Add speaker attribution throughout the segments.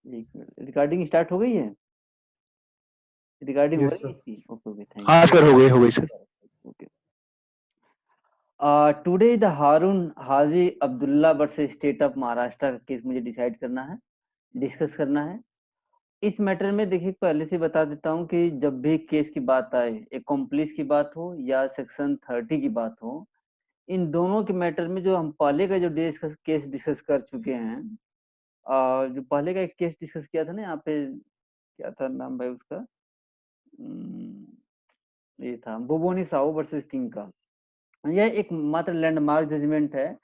Speaker 1: एक minute, recording start हो गई है? रिकॉर्डिंग हो
Speaker 2: यस
Speaker 1: रही है
Speaker 2: सर।
Speaker 1: इसकी? ओके ओके, थैंक
Speaker 2: हाँ सर, हो गई sir.
Speaker 1: You. Okay, today the Haroon Haji Abdullah versus state of Maharashtra का केस मुझे डिसाइड करना है, डिस्कस करना है। इस मैटर में देखिए, पहले से बता देता हूं कि जब भी केस की बात आए, एकम्प्लिस की बात हो या सेक्शन 30 की बात हो, इन दोनों के मैटर में जो हम पहले का जो केस डिस्कस कर चुके हैं, जो पहले का एक केस डिस्कस किया था ना यहाँ पे, क्या था नाम भाई उसका, ये था बोबोनी साहू वर्सेस किंग का। यह एक मात्र लैंडमार्क जजमेंट है।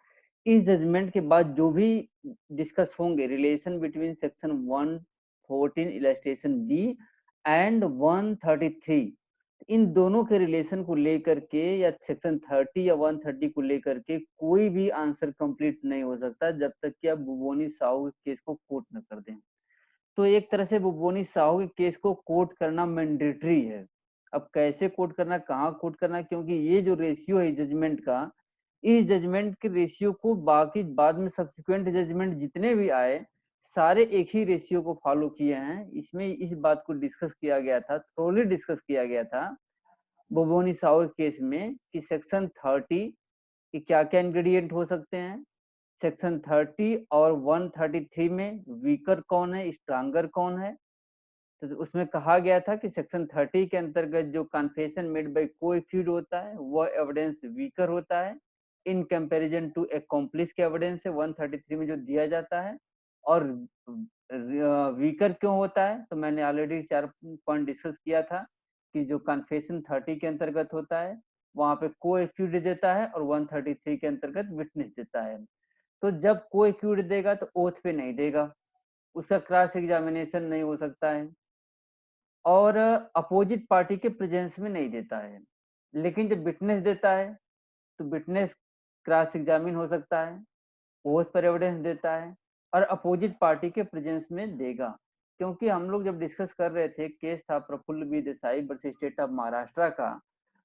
Speaker 1: इस जजमेंट के बाद जो भी डिस्कस होंगे relation between section 114 illustration B and 133, इन दोनों के रिलेशन को लेकर के या सेक्शन 30 या 130 को लेकर के कोई भी आंसर कंप्लीट नहीं हो सकता जब तक कि आप बुबोनी साहू के केस को कोट न कर दें। तो एक तरह से बुबोनी साहू के केस को कोट करना मैंडेटरी है। अब कैसे कोट करना, कहाँ कोट करना, क्योंकि ये जो रेशियो है जजमेंट का, इस जजमेंट के रेशियो को बाकी बाद में सब्सिक्वेंट जजमेंट जितने भी आए, सारे एक ही रेशियो को फॉलो किए हैं। इसमें इस बात को डिस्कस किया गया था, थोड़ी डिस्कस किया गया था बोबोनी साहू के केस में कि सेक्शन 30 कि क्या क्या इंग्रेडिएंट हो सकते हैं, सेक्शन 30 और 133 में वीकर कौन है, स्ट्रांगर कौन है। तो उसमें कहा गया था कि सेक्शन 30 के अंतर्गत जो कन्फेशन मेड बाय कोएक्यूज होता है वह एविडेंस वीकर होता है इन कंपैरिजन टू एक्कम्प्लिस के एविडेंस है 133 में जो दिया जाता है। और वीकर क्यों होता है, तो मैंने ऑलरेडी 4 पॉइंट डिस्कस किया था कि जो कन्फेशन 30 के अंतर्गत होता है वहां पे कोएक्यूज देता है और 133 के अंतर्गत विटनेस देता है। तो जब कोएक्यूज देगा तो ओथ पे नहीं देगा, उसका क्रॉस एग्जामिनेशन नहीं हो सकता है और अपोजिट पार्टी के प्रेजेंस में नहीं देता है। लेकिन जब विटनेस देता है तो विटनेस क्रॉस एग्जामिन हो सकता है, ओथ पर एविडेंस देता है और अपोजिट पार्टी के प्रेजेंस में देगा। क्योंकि हम लोग जब डिस्कस कर रहे थे, केस था Prafulla B Desai versus state of Maharashtra का,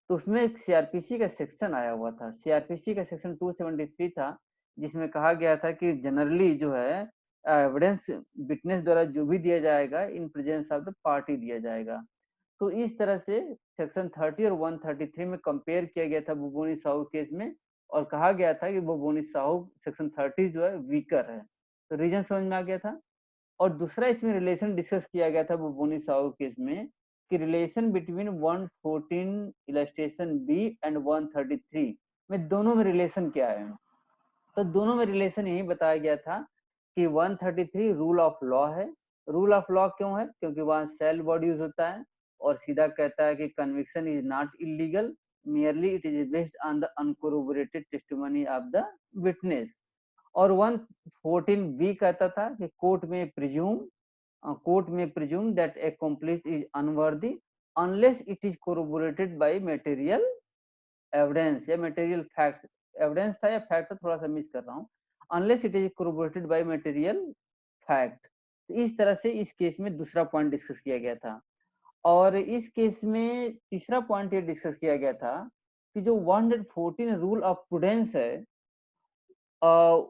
Speaker 1: तो उसमें एक सीआरपीसी का सेक्शन आया हुआ था। सीआरपीसी का सेक्शन 273 था, जिसमें कहा गया था कि जनरली जो है एविडेंस विटनेस द्वारा जो भी दिया जाएगा in presence of the party दिया जाएगा। तो इस तरह से सेक्शन 30 और 133 में कंपेयर किया गया था बुबोनी साहू केस में, और कहा गया था कि बुबोनी साहू सेक्शन 30 जो है वीकर है। तो रीजन समझ में आ गया था। और दूसरा इसमें रिलेशन डिस्कस किया गया था बुबोनी साहू केस में कि relation between 114 illustration B and 133 में दोनों में रिलेशन क्या है। तो दोनों में रिलेशन यही बताया गया था कि 133 रूल ऑफ लॉ है। रूल ऑफ लॉ क्यों है, क्योंकि वहां सेल वर्ड यूज होता है और सीधा कहता है कि conviction is not illegal, merely it is based on the uncorroborated testimony of the witness। और 114 बी कहता था कि कोर्ट में presume that accomplice is unworthy unless it is corroborated by material evidence या मटेरियल फैक्ट्स। एविडेंस था या fact था, थोड़ा सा मिस कर रहा हूँ। Unless it is corroborated by material fact. तो इस तरह से इस केस में दूसरा पॉइंट डिस्कस किया गया था। और इस केस में तीसरा पॉइंट ये डिस्कस किया गया था कि जो 114 रूल ऑफ प्रूडेंस है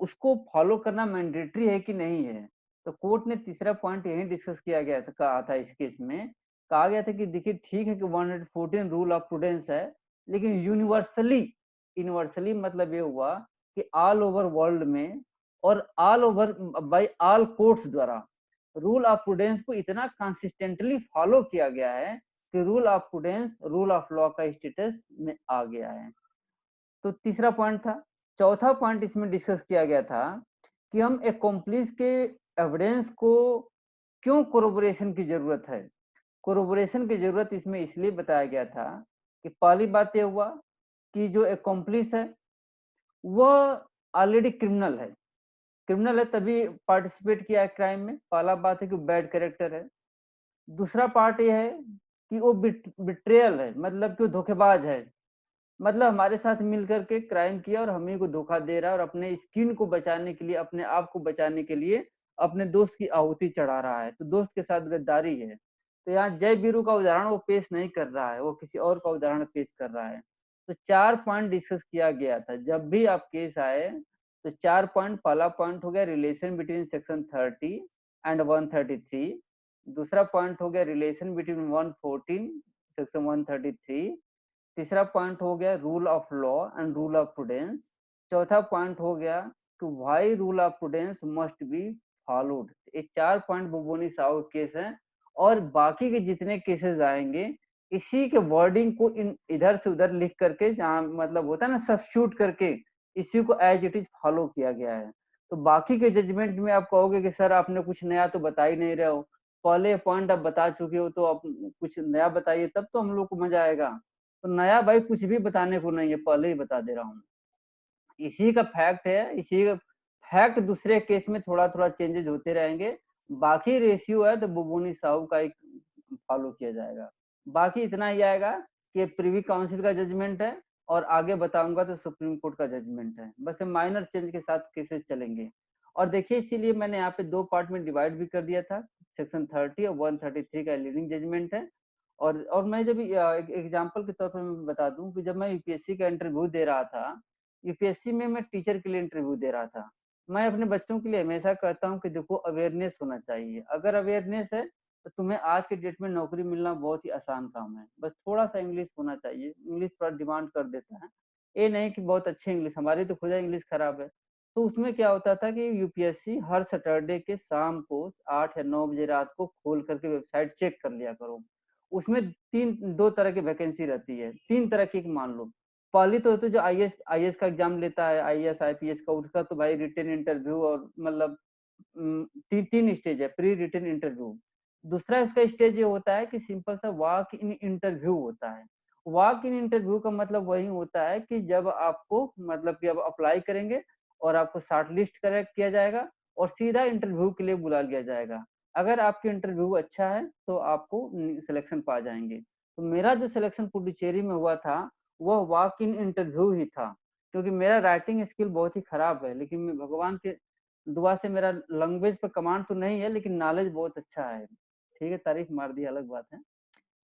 Speaker 1: उसको फॉलो करना मैंडेटरी है कि नहीं है। तो कोर्ट ने तीसरा पॉइंट यही डिस्कस किया गया था, कहा था इस केस में, कहा गया था कि देखिए ठीक है कि 114 रूल ऑफ प्रूडेंस है, लेकिन यूनिवर्सली, यूनिवर्सली मतलब ये हुआ कि ऑल ओवर वर्ल्ड में और all over by all courts द्वारा रूल ऑफ प्रूडेंस को इतना कंसिस्टेंटली फॉलो किया गया है कि rule of prudence rule of law का स्टेटस में आ गया है। तो तीसरा पॉइंट था। चौथा पॉइंट इसमें डिस्कस किया गया था कि हम एक्कम्प्लिस के एविडेंस को क्यों कोरोबोरेशन की जरूरत है। कोरोबोरेशन की जरूरत इसमें इसलिए बताया गया था कि पहली बात यह हुआ कि जो एक्कम्प्लिस है वह ऑलरेडी क्रिमिनल है तभी पार्टिसिपेट किया है क्राइम में। पहला बात है कि बैड कैरेक्टर है। दूसरा पार्ट यह है कि वो बिट्रेयल है, मतलब कि वो धोखेबाज है, मतलब हमारे साथ मिल करके क्राइम किया और हम ही को धोखा दे रहा है और अपने स्किन को बचाने के लिए, अपने आप को बचाने के लिए अपने दोस्त की आहुति चढ़ा रहा है। तो दोस्त के साथ गद्दारी है। तो यहाँ जय वीरू का उदाहरण वो पेश नहीं कर रहा है, वो किसी और का उदाहरण पेश कर रहा है। तो 4 पॉइंट डिस्कस किया गया था। जब भी आप केस आए तो 4 पॉइंट, पहला पॉइंट हो गया रिलेशन बिटवीन सेक्शन 30 एंड 133। दूसरा पॉइंट हो गया रिलेशन बिटवीन 114 सेक्शन 133। तीसरा पॉइंट हो गया rule of law and rule of prudence. चौथा पॉइंट हो गया कि why rule of prudence must be followed. ये 4 पॉइंट बुबोनी साहू केस हैं, और बाकी के जितने केसेस आएंगे इसी के वर्डिंग को इधर से उधर लिख करके, जहाँ मतलब होता है ना सब्स्टिट्यूट करके, इसी को एज इट इज फॉलो किया गया है। तो बाकी के जजमेंट में आप कहोगे कि सर आपने कुछ नया तो बता ही नहीं रहे हो, पहले पॉइंट आप बता चुके हो, तो आप कुछ नया बताइए, तब तो हम लोग को मजा आएगा। तो नया भाई कुछ भी बताने को नहीं है, पहले ही बता दे रहा हूँ। इसी का फैक्ट है, इसी का फैक्ट दूसरे केस में थोड़ा थोड़ा चेंजेस होते रहेंगे। बाकी रेशियो है तो बुबोनी साहू का एक फॉलो किया जाएगा। बाकी इतना ही आएगा कि प्रीवी काउंसिल का जजमेंट है, और आगे बताऊंगा तो सुप्रीम कोर्ट का जजमेंट है। बस माइनर चेंज के साथ केसेस चलेंगे। और देखिए इसीलिए मैंने यहाँ पे 2 पार्ट में डिवाइड भी कर दिया था। सेक्शन 30 और 133 का लीडिंग जजमेंट है। और मैं जब एक एग्जाम्पल के तौर पर मैं बता दूं कि जब मैं यूपीएससी का इंटरव्यू दे रहा था, यूपीएससी में मैं टीचर के लिए इंटरव्यू दे रहा था। मैं अपने बच्चों के लिए हमेशा कहता हूँ कि देखो अवेयरनेस होना चाहिए। अगर अवेयरनेस है तो तुम्हें आज के डेट में नौकरी मिलना बहुत ही आसान काम है। बस थोड़ा सा इंग्लिश होना चाहिए, इंग्लिश पर डिमांड कर देता है। ये नहीं कि बहुत अच्छी इंग्लिश, हमारी तो खुद इंग्लिश खराब है। तो उसमें क्या होता था कि यूपीएससी हर सैटरडे के शाम को 8 या 9 बजे रात को खोल करके वेबसाइट चेक कर लिया करो। उसमें 2 तरह की वैकेंसी रहती है, 3 तरह की मान लो। पहली तो जो आईएएस का एग्जाम लेता है, आईएएस आईपीएस का, उसका तो भाई रिटन इंटरव्यू और मतलब 3 स्टेज है, प्री रिटन इंटरव्यू। दूसरा इसका स्टेज ये होता है कि सिंपल सा वॉक इन इंटरव्यू होता है। वॉक इन इंटरव्यू का मतलब वही होता है कि जब आपको मतलब कि अब अप्लाई करेंगे और आपको शॉर्ट लिस्ट किया जाएगा और सीधा इंटरव्यू के लिए बुला लिया जाएगा। अगर आपकी इंटरव्यू अच्छा है तो आपको सिलेक्शन पा जाएंगे। तो मेरा जो सिलेक्शन पुडुचेरी में हुआ था वह वॉक इन इंटरव्यू ही था, क्योंकि मेरा राइटिंग स्किल बहुत ही खराब है, लेकिन मैं भगवान के दुआ से मेरा लैंग्वेज पर कमांड तो नहीं है, लेकिन नॉलेज बहुत अच्छा है। ठीक है, तारीफ मार दी अलग बात है।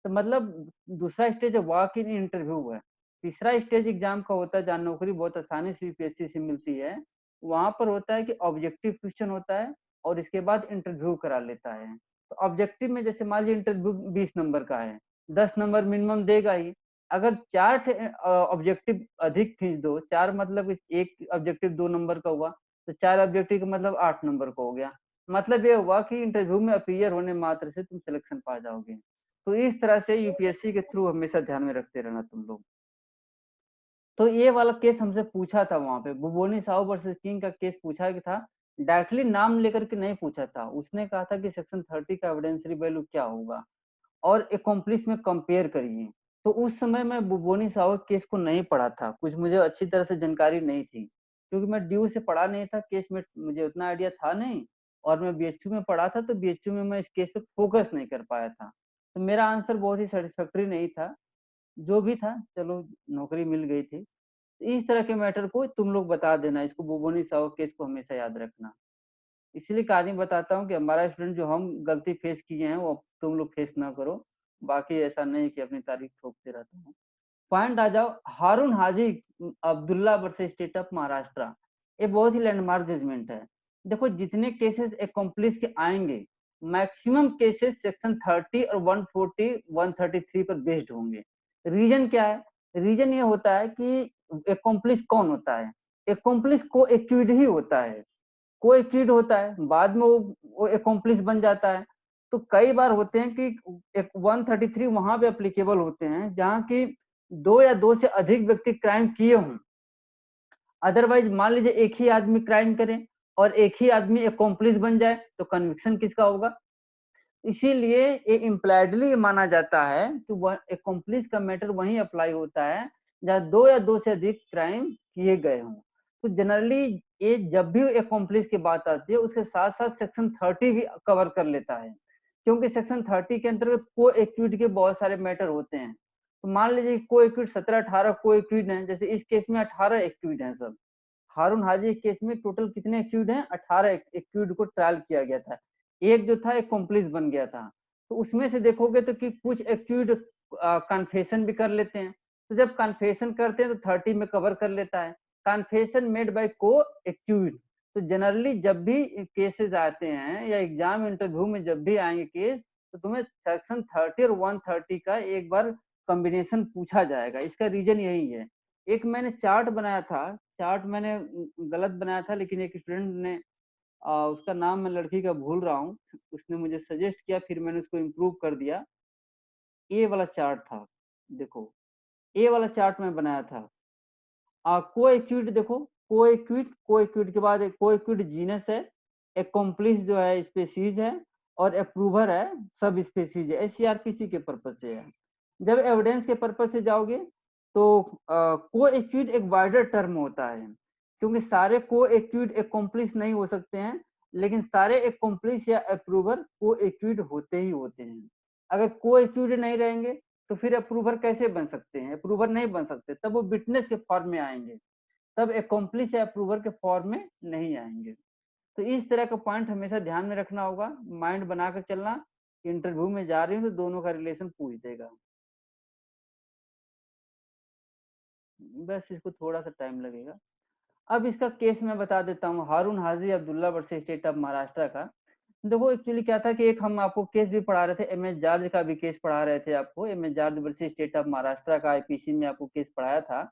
Speaker 1: तो मतलब दूसरा स्टेज वॉक इन इंटरव्यू है। तीसरा स्टेज एग्जाम का होता है जहाँ नौकरी बहुत आसानी से यूपीएससी से मिलती है। वहां पर होता है कि ऑब्जेक्टिव क्वेश्चन होता है और इसके बाद इंटरव्यू करा लेता है। तो ऑब्जेक्टिव में जैसे मान लीजिए इंटरव्यू 20 नंबर का है, 10 नंबर मिनिमम देगा ही। अगर 4 ऑब्जेक्टिव अधिक खींच दो, 4 मतलब एक ऑब्जेक्टिव 2 नंबर का हुआ, तो 4 ऑब्जेक्टिव का मतलब 8 नंबर का हो गया। मतलब ये हुआ कि इंटरव्यू में अपीयर होने मात्र से तुम सिलेक्शन पा जाओगे। तो इस तरह से यूपीएससी के थ्रू हमेशा ध्यान में रखते रहना तुम लोग। तो ये वाला केस हमसे पूछा था वहां पे, बुबोनी साहू वर्सेस किंग का केस पूछा था। डायरेक्टली नाम लेकर के नहीं पूछा था, उसने कहा था कि सेक्शन 30 का एविडेंशियरी वैल्यू क्या होगा और एकम्प्लिस में कंपेयर करिए। तो उस समय मैं बुबोनी साहू केस को नहीं पढ़ा था, कुछ मुझे अच्छी तरह से जानकारी नहीं थी, क्योंकि मैं ड्यू से पढ़ा नहीं था केस में, मुझे उतना आइडिया था नहीं। और मैं बीएचयू में पढ़ा था, तो बीएचयू में मैं इस केस पे फोकस नहीं कर पाया था। तो मेरा आंसर बहुत ही सेटिस्फैक्टरी नहीं था। जो भी था चलो, नौकरी मिल गई थी। इस तरह के मैटर को तुम लोग बता देना, इसको बुबोनी साहू केस को हमेशा याद रखना। इसलिए कहानी बताता हूँ कि हमारा स्टूडेंट जो हम गलती फेस किए हैं वो तुम लोग फेस ना करो। बाकी ऐसा नहीं कि अपनी तारीफ ठोकते रहता हूँ। पॉइंट आ जाओ, Haroon Haji Abdullah versus state of Maharashtra. ये बहुत ही लैंडमार्क जजमेंट है। देखो जितने केसेस एकम्प्लिस के आएंगे, मैक्सिमम केसेस सेक्शन 30 और 140 133 पर बेस्ड होंगे। रीजन क्या है? रीजन ये होता है कि एकम्प्लिस कौन होता है? एकम्प्लिस को एक्यूड ही होता है, को एक्यूड होता है, बाद में वो एकम्प्लिस बन जाता है। तो कई बार होते हैं कि एक 133 वहां पे अप्लीकेबल होते हैं जहां की 2 या 2 से अधिक व्यक्ति क्राइम किए हों। अदरवाइज मान लीजिए एक ही आदमी क्राइम करे और एक ही आदमी एकम्प्लिस बन जाए, तो कन्विक्शन किसका होगा? इसीलिए ये इम्प्लाइडली माना जाता है कि वह एकम्प्लिस का मैटर वहीं अप्लाई होता है जहां 2 या 2 से अधिक क्राइम किए गए हों। तो जनरली ये जब भी एकम्प्लिस की बात आती है उसके साथ साथ सेक्शन 30 भी कवर कर लेता है, क्योंकि सेक्शन 30 के अंतर्गत को एक्यूड के बहुत सारे मैटर होते हैं। तो मान लीजिए को एक्यूड 17-18 को एक्यूड है, जैसे इस केस में 18 एक्यूड है सब। हारून हाजी केस में टोटल कितने एक्यूड हैं? 18 एक्यूड को ट्रायल किया गया था। एक जो था एक कॉम्प्लिस बन गया था। तो उसमें से देखोगे तो कि कुछ एक्यूड कन्फेशन भी कर लेते हैं। तो जब कन्फेशन करते हैं तो 30 में कवर कर लेता है। कन्फेशन मेड बाय को एक्यूड, तो जनरली जब भी केसेस आते हैं या एग्जाम इंटरव्यू में जब भी आएंगे केस, तो तुम्हें सेक्शन 30 और 130 का एक बार कॉम्बिनेशन पूछा जाएगा। इसका रीजन यही है। एक मैंने चार्ट बनाया था, चार्ट मैंने गलत बनाया था, लेकिन एक स्टूडेंट ने उसका नाम मैं लड़की का भूल रहा हूँ, उसने मुझे सजेस्ट किया, फिर मैंने उसको इम्प्रूव कर दिया। ए वाला चार्ट था, देखो ए वाला चार्ट मैं बनाया था। कोएक्यूट देखो, कोएक्यूट के बाद एक कोएक्यूट जीनस है, एक्कॉम्प्लिस जो है स्पीशीज है, और अप्रूवर है सब स्पीशीज है। सीआरपीसी के पर्पज से है। जब एविडेंस के पर्पज से जाओगे तो कोएक्यूट एक वाइडर टर्म होता है, क्योंकि सारे कोएक्यूट एक्कॉम्प्लिस नहीं हो सकते हैं, लेकिन सारे एक्कॉम्प्लिस या अप्रूवर कोएक्यूट होते ही होते हैं। अगर कोएक्यूट नहीं रहेंगे तो फिर अप्रूवर कैसे बन सकते हैं? अप्रूवर नहीं बन सकते, तब वो विटनेस के फॉर्म में आएंगे, तब अकॉम्प्लिस या अप्रूवर के फॉर्म में नहीं आएंगे। तो इस तरह का पॉइंट हमेशा ध्यान में रखना होगा, माइंड बनाकर चलना। इंटरव्यू में जा रही हूँ तो दोनों का रिलेशन पूछ देगा। बस इसको थोड़ा सा टाइम लगेगा। अब इसका केस मैं बता देता हूँ, Haroon Haji Abdullah versus state of Maharashtra का। देखो एक्चुअली क्या था कि एक हम आपको केस भी पढ़ा रहे थे, एम एस जॉर्ज का भी केस पढ़ा रहे थे आपको, M S George versus state of Maharashtra का आईपीसी में आपको केस पढ़ाया था।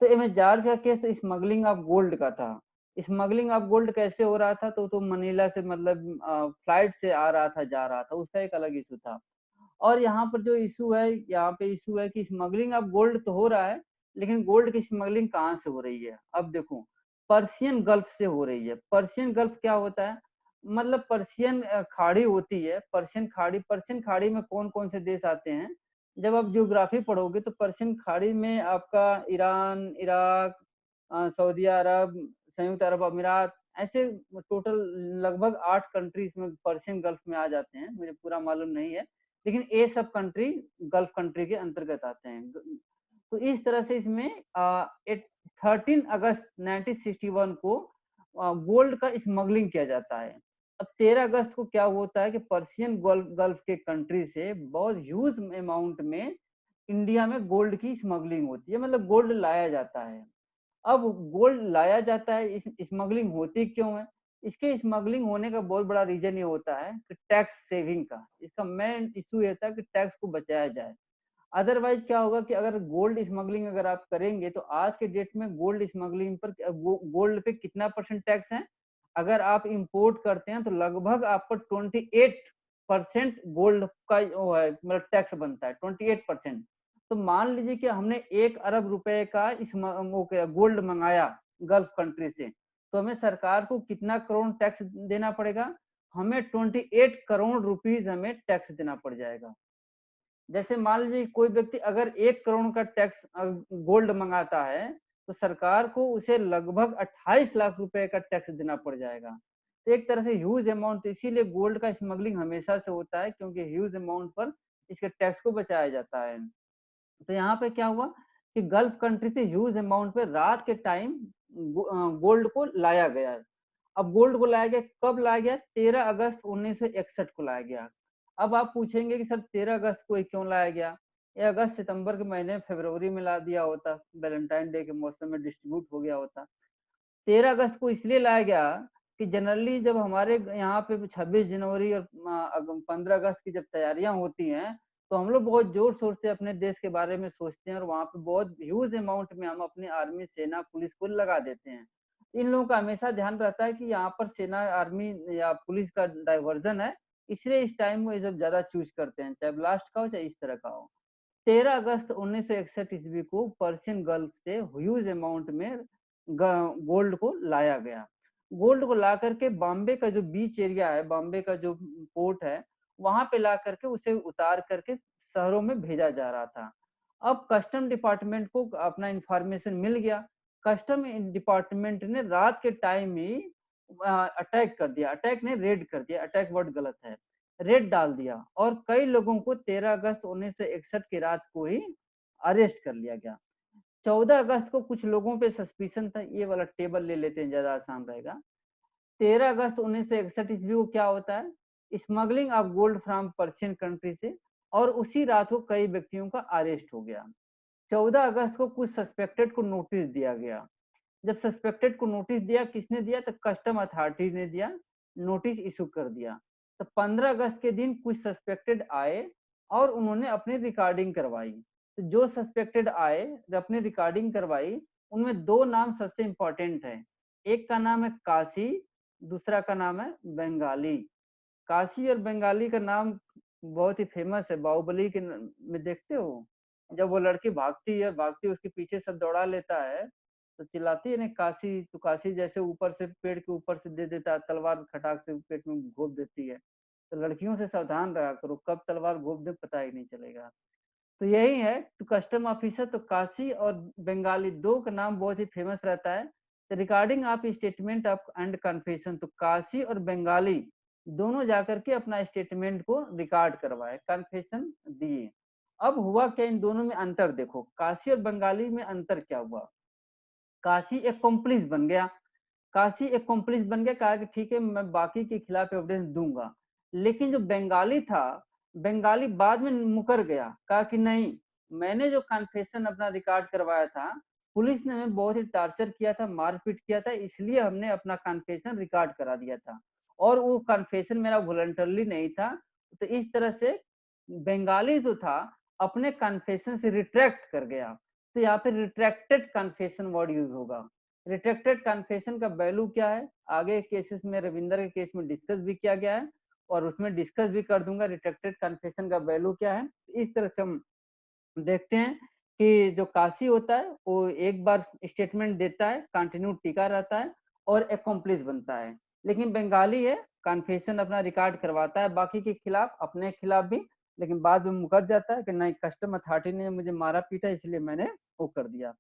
Speaker 1: तो एम एस जॉर्ज का केस तो स्मगलिंग ऑफ गोल्ड का था। स्मगलिंग ऑफ गोल्ड कैसे हो रहा था? तो मनीला से मतलब फ्लाइट से आ रहा था, जा रहा था, उसका एक अलग इशू था। और यहाँ पर जो इशू है, यहाँ पे इशू है कि स्मगलिंग ऑफ गोल्ड तो हो रहा है, लेकिन गोल्ड की स्मगलिंग कहाँ से हो रही है? अब देखो, पर्शियन गल्फ से हो रही है। पर्शियन गल्फ क्या होता है? मतलब पर्शियन खाड़ी होती है, पर्शियन खाड़ी में कौन कौन से देश आते हैं? जब आप ज्योग्राफी पढ़ोगे तो पर्शियन खाड़ी में आपका ईरान, इराक, सऊदी अरब, संयुक्त अरब अमीरात, ऐसे टोटल लगभग 8 कंट्रीज में पर्शियन गल्फ में आ जाते हैं, मुझे पूरा मालूम नहीं है, लेकिन ये सब कंट्री गल्फ कंट्री के अंतर्गत आते हैं। तो इस तरह से इसमें 13 अगस्त 1961 को गोल्ड का स्मगलिंग किया जाता है। अब 13 अगस्त को क्या होता है कि पर्शियन गल्फ के कंट्री से बहुत ह्यूज अमाउंट में इंडिया में गोल्ड की स्मगलिंग होती है, मतलब गोल्ड लाया जाता है। अब गोल्ड लाया जाता है, इस स्मगलिंग होती क्यों है? इसके स्मगलिंग होने का बहुत बड़ा रीजन ये होता है कि टैक्स सेविंग का। इसका मेन इशू ये था कि टैक्स को बचाया जाए। अदरवाइज क्या होगा कि अगर गोल्ड स्मगलिंग अगर आप करेंगे तो आज के डेट में गोल्ड स्मगलिंग पर गोल्ड पे कितना परसेंट टैक्स है? अगर आप इंपोर्ट करते हैं तो लगभग आपको 28% गोल्ड का वो है, मतलब टैक्स बनता है 28%। तो मान लीजिए कि हमने 1 अरब रुपए का इस गोल्ड मंगाया गल्फ कंट्री से, तो हमें सरकार को कितना करोड़ टैक्स देना पड़ेगा? हमें 28 करोड़ रुपीज हमें टैक्स देना पड़ जाएगा। जैसे मान लीजिए कोई व्यक्ति अगर 1 करोड़ का टैक्स गोल्ड मंगाता है, तो सरकार को उसे लगभग 28 लाख रुपए का टैक्स देना पड़ जाएगा। तो एक तरह से ह्यूज अमाउंट, इसीलिए गोल्ड का स्मगलिंग हमेशा से होता है, क्योंकि ह्यूज अमाउंट पर इसके टैक्स को बचाया जाता है। तो यहाँ पे क्या हुआ कि गल्फ कंट्री से ह्यूज अमाउंट पे रात के टाइम गोल्ड को लाया गया है। अब गोल्ड को लाया गया, कब लाया गया? 13 अगस्त 1961 को लाया गया। अब आप पूछेंगे कि सर 13 अगस्त को क्यों लाया गया? ये अगस्त सितंबर के महीने फरवरी में ला दिया होता, वैलेंटाइन डे के मौसम में डिस्ट्रीब्यूट हो गया होता। 13 अगस्त को इसलिए लाया गया कि जनरली जब हमारे यहाँ पे 26 जनवरी और 15 अगस्त की जब तैयारियां होती हैं, तो हम लोग बहुत जोर शोर से अपने देश के बारे में सोचते हैं, और वहाँ पे बहुत ह्यूज अमाउंट में हम अपनी आर्मी, सेना, पुलिस को लगा देते हैं। इन लोगों का हमेशा ध्यान रहता है कि यहाँ पर सेना, आर्मी या पुलिस का डाइवर्जन है, इसलिए इस टाइम को ये सब ज्यादा चूज करते हैं, चाहे ब्लास्ट का हो चाहे इस तरह का हो। 13 अगस्त 1961 ईस्वी को पर्शियन गल्फ से ह्यूज अमाउंट में गोल्ड को लाया गया। गोल्ड को ला करके बॉम्बे का जो बीच एरिया है, बॉम्बे का जो पोर्ट है, वहां पे ला करके उसे उतार करके शहरों में भेजा जा रहा था। अब कस्टम डिपार्टमेंट को अपना इंफॉर्मेशन मिल गया। कस्टम डिपार्टमेंट ने रात के टाइम ही अटैक कर दिया, अटैक ने रेड कर दिया, अटैक वर्ड गलत है, रेड डाल दिया, और कई लोगों को 13 अगस्त 1961 की रात को ही अरेस्ट कर लिया गया। 14 अगस्त को कुछ लोगों पे सस्पिशन था, ये वाला टेबल ले लेते हैं, ज्यादा आसान रहेगा। 13 अगस्त 1961 ईस्वी को क्या होता है? Smuggling of gold from Persian country से, और उसी रात को कई व्यक्तियों का अरेस्ट हो गया। 14 अगस्त को कुछ सस्पेक्टेड को नोटिस दिया गया। जब सस्पेक्टेड को नोटिस दिया, किसने दिया? तो कस्टम अथॉरिटी ने दिया, नोटिस इशू कर दिया। तो 15 अगस्त के दिन कुछ सस्पेक्टेड आए और उन्होंने अपनी रिकॉर्डिंग करवाई। तो जो सस्पेक्टेड आए, जब अपनी रिकॉर्डिंग करवाई, उनमें 2 नाम सबसे इम्पोर्टेंट हैं। एक का नाम है काशी, दूसरा का नाम है बंगाली। काशी और बंगाली का नाम बहुत ही फेमस है, बाहुबली के में देखते हो, जब वो लड़की भागती है उसके पीछे सब दौड़ा लेता है, तो चिल्लाती है ना काशी, तो काशी जैसे ऊपर से पेड़ के ऊपर से दे देता है तलवार, खटाक से पेट में घोप देती है। तो लड़कियों से सावधान रहा करो, कब तलवार घोप दे पता ही नहीं चलेगा। तो यही है, तो कस्टम ऑफिसर तो काशी और बंगाली 2 का नाम बहुत ही फेमस रहता है। तो regarding of statement of and confession, तो काशी और बंगाली दोनों जाकर के अपना स्टेटमेंट को रिकॉर्ड करवाए, कन्फेशन दिए। अब हुआ क्या, इन दोनों में अंतर देखो, काशी और बंगाली में अंतर क्या हुआ? काशी एक्कम्प्लिस बन गया, काशी एक्कम्प्लिस बन गया, कहा कि ठीक है मैं बाकी के खिलाफ एविडेंस दूंगा। लेकिन जो बंगाली था, बंगाली बाद में मुकर गया, कहा कि नहीं, मैंने जो कन्फेशन अपना रिकॉर्ड करवाया था, पुलिस ने हमें बहुत ही टॉर्चर किया था, मारपीट किया था, इसलिए हमने अपना कन्फेशन रिकॉर्ड करा दिया था, और वो कन्फेशन मेरा वॉलंटरली नहीं था। तो इस तरह से बंगाली जो था अपने कन्फेशन से रिट्रैक्ट कर गया। तो यहाँ पे रिट्रैक्टेड कन्फेशन वर्ड यूज होगा। रिट्रैक्टेड कन्फेशन का वैल्यू क्या है, आगे केसेस में, रविंदर के केस में डिस्कस भी किया गया है, और उसमें डिस्कस भी कर दूंगा रिट्रैक्टेड कन्फेशन का वैल्यू क्या है। इस तरह से हम देखते हैं कि जो काशी होता है वो एक बार स्टेटमेंट देता है, कंटिन्यू टिका रहता है और एकम्प्लिस बनता है। लेकिन बंगाली है, कन्फेशन अपना रिकॉर्ड करवाता है बाकी के खिलाफ, अपने खिलाफ भी, लेकिन बाद में मुकर जाता है कि नहीं, कस्टम अथॉरिटी ने मुझे मारा पीटा इसलिए मैंने वो कर दिया।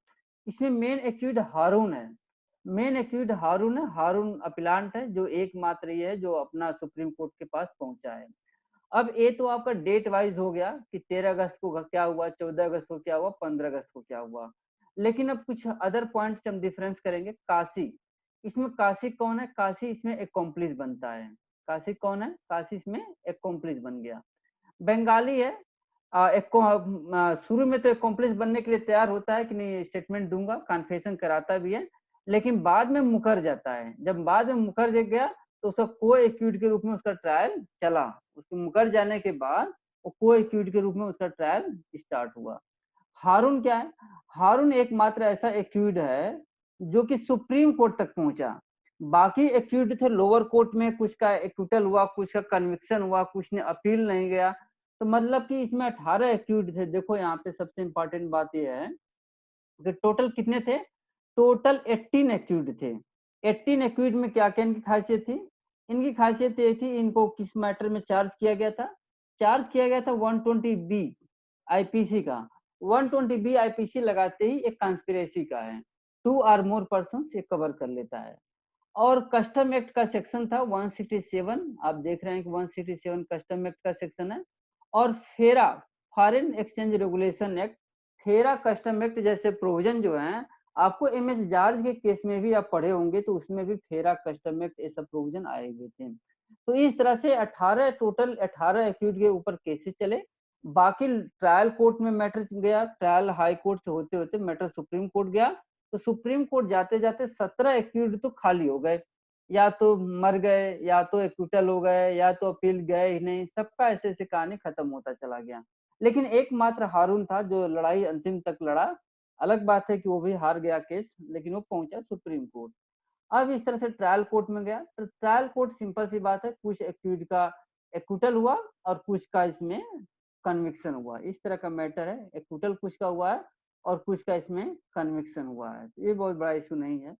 Speaker 1: इसमें मेन एक्यूज हारून है, मेन एक्यूज हारून है, हारून अपीलांट है, जो एकमात्र ये है जो अपना सुप्रीम कोर्ट के पास पहुंचा है। अब ये तो आपका डेट वाइज हो गया कि 13 अगस्त को क्या हुआ, 14 अगस्त को क्या हुआ, 15 अगस्त को क्या हुआ। लेकिन अब कुछ अदर पॉइंट्स हम डिफरेंस करेंगे। काशी, इसमें काशी कौन है? काशी इसमें एकम्प्लिस बनता है। काशी कौन है? काशी इसमें एकम्प्लिस बन गया। बंगाली है, शुरू में तो एकम्प्लिस बनने के लिए तैयार होता है कि नहीं स्टेटमेंट दूंगा, कन्फेशन कराता भी है, लेकिन बाद में मुकर जाता है। जब बाद में मुकर गया तो उसका को एक्यूट के रूप में उसका ट्रायल चला, उसके मुकर जाने के बाद वो को एक्यूट के रूप में उसका ट्रायल स्टार्ट हुआ। हारून क्या है? हारून एकमात्र ऐसा एक्यूट है जो कि सुप्रीम कोर्ट तक पहुंचा। बाकी एक्यूट थे लोअर कोर्ट में, कुछ का एक्यूटल हुआ, कुछ का कन्विक्शन हुआ, कुछ ने अपील नहीं गया। तो मतलब कि इसमें 18 एक्यूट थे। देखो यहाँ पे सबसे इंपॉर्टेंट बात यह है कि टोटल कितने थे? टोटल 18 एक्यूट थे। 18 एक्यूट में क्या क्या इनकी खासियत थी? इनकी खासियत ये थी, इनको किस मैटर में चार्ज किया गया था? चार्ज किया गया था 120 बी आईपीसी का। 120 बी आईपीसी लगाते ही एक कंस्पिरेसी का है, 2 और मोर पर्सन ये कवर कर लेता है। और कस्टम एक्ट का सेक्शन था 167, आप देख रहे हैं कि 167 कस्टम एक्ट का सेक्शन है। और फेरा, फॉरेन एक्सचेंज रेगुलेशन एक्ट, फेरा कस्टम एक्ट जैसे प्रोविजन जो है, आपको एमएस जॉर्ज के केस में भी आप पढ़े होंगे, तो उसमें भी फेरा कस्टम एक्ट ये सब प्रोविजन आए हुए थे। तो इस तरह से 18 टोटल 18 एक्यूट के ऊपर केसेस चले। बाकी ट्रायल कोर्ट में मैटर गया, ट्रायल हाई कोर्ट से होते होते मैटर सुप्रीम कोर्ट गया। तो सुप्रीम कोर्ट जाते जाते 17 एक्यूट तो खाली हो गए, या तो मर गए, या तो एक्यूटल हो गए, या तो अपील गए ही नहीं, सबका ऐसे ऐसे कहानी खत्म होता चला गया। लेकिन एकमात्र हारून था जो लड़ाई अंतिम तक लड़ा। अलग बात है कि वो भी हार गया केस, लेकिन वो पहुंचा सुप्रीम कोर्ट। अब इस तरह से ट्रायल कोर्ट में गया, तो ट्रायल कोर्ट सिंपल सी बात है, कुछ एक्यूज का एक्यूटल हुआ और कुछ का इसमें कन्विक्शन हुआ। इस तरह का मैटर है, एक्यूटल कुछ का हुआ है और कुछ का इसमें कन्विक्शन हुआ है। ये बहुत बड़ा इशू नहीं है।